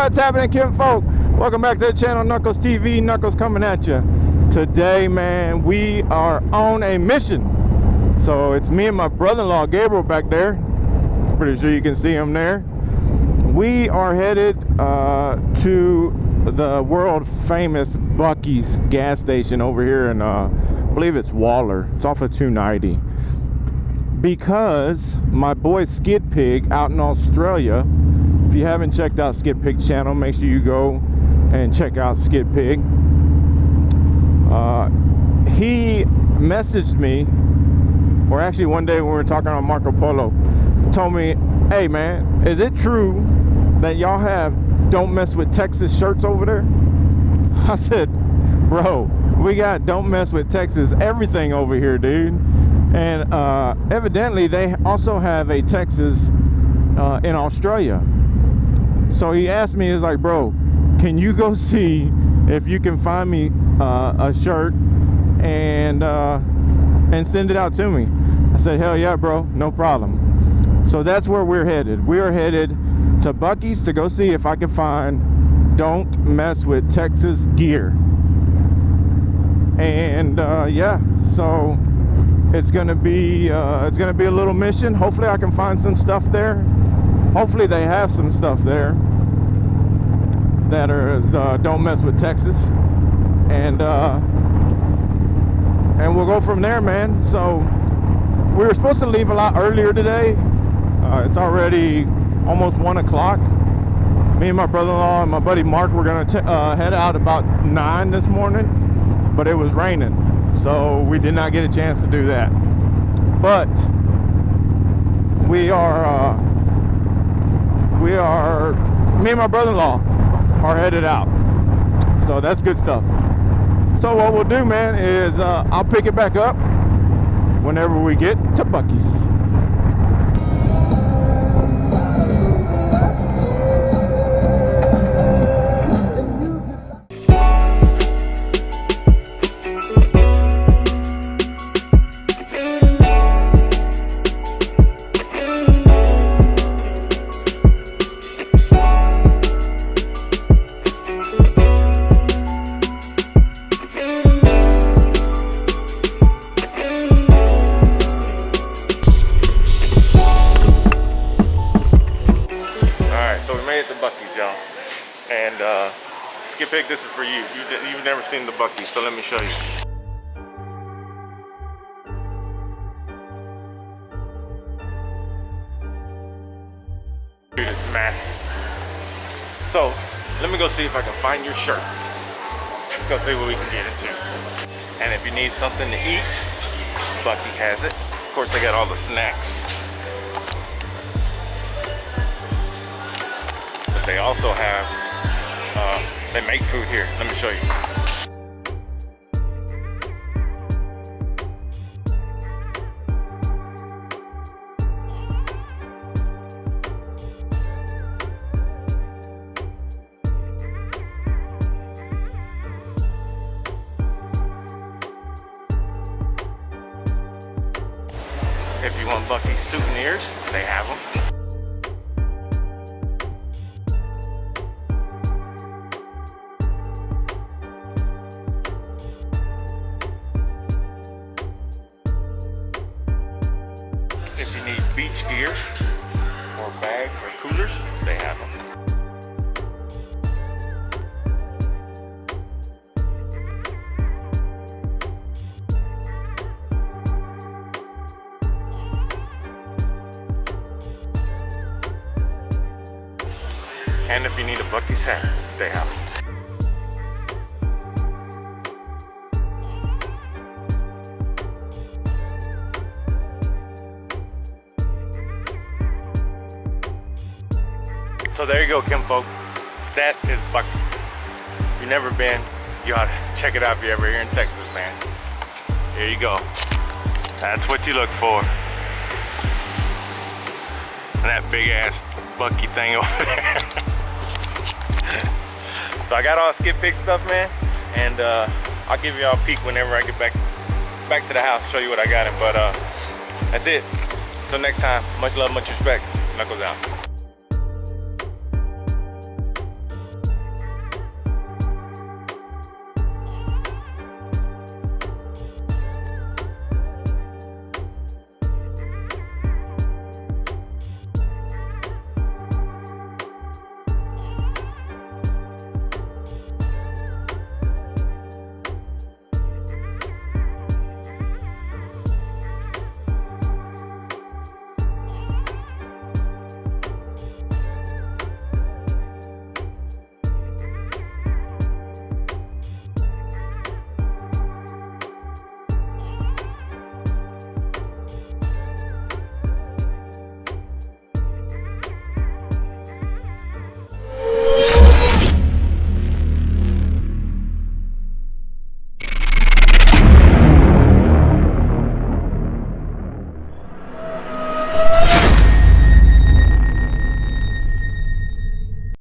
What's happening, kinfolk? Welcome back to the channel, Knuckles TV. Knuckles coming at you. Today, man, we are on a mission. So it's me and my brother-in-law, Gabriel, back there. Pretty sure you can see him there. We are headed to the world famous Bucky's gas station over here in, I believe it's Waller. It's off of 290. Because my boy Skidpig out in Australia, if you haven't checked out Skidpig's channel, make sure you go and check out Skidpig. He messaged me, or actually one day when we were talking on Marco Polo, told me, hey man, is it true that y'all have Don't Mess With Texas shirts over there? I said, bro, we got Don't Mess With Texas everything over here, dude. And evidently they also have a Texas in Australia. So he asked me, he's like, bro, can you go see if you can find me a shirt and send it out to me? I said, hell yeah, bro, no problem. So that's where we're headed. We are headed to Bucky's to go see if I can find Don't Mess With Texas gear. And yeah, so it's gonna be a little mission. Hopefully I can find some stuff there. Hopefully they have some stuff there that are Don't Mess With Texas, and we'll go from there, man. So we were supposed to leave a lot earlier today. It's already almost 1 o'clock. Me and my brother-in-law and my buddy Mark were gonna head out about 9 this morning, but it was raining, so we did not get a chance to do that. But me and my brother-in-law are headed out, so that's good stuff. So what we'll do, man, is I'll pick it back up whenever we get to Bucky's. So we made it to Bucky's, y'all. And Skidpig, this is for you. You've never seen the Bucky's, so let me show you. Dude, it's massive. So let me go see if I can find your shirts. Let's go see what we can get into. And if you need something to eat, Bucky has it. Of course, they got all the snacks. They also have, they make food here. Let me show you. If you want Bucky's souvenirs, they have them. If you need beach gear or bags or coolers, they have them. And if you need a Bucky's hat, they have them. So there you go, kinfolk. That is Bucky's. If you've never been, you ought to check it out if you're ever here in Texas, man. Here you go. That's what you look for. And that big ass Bucky thing over there. So I got all Skidpig stuff, man, and I'll give you all a peek whenever I get back to the house, show you what I got. But that's it. Until next time, much love, much respect. Knuckles out.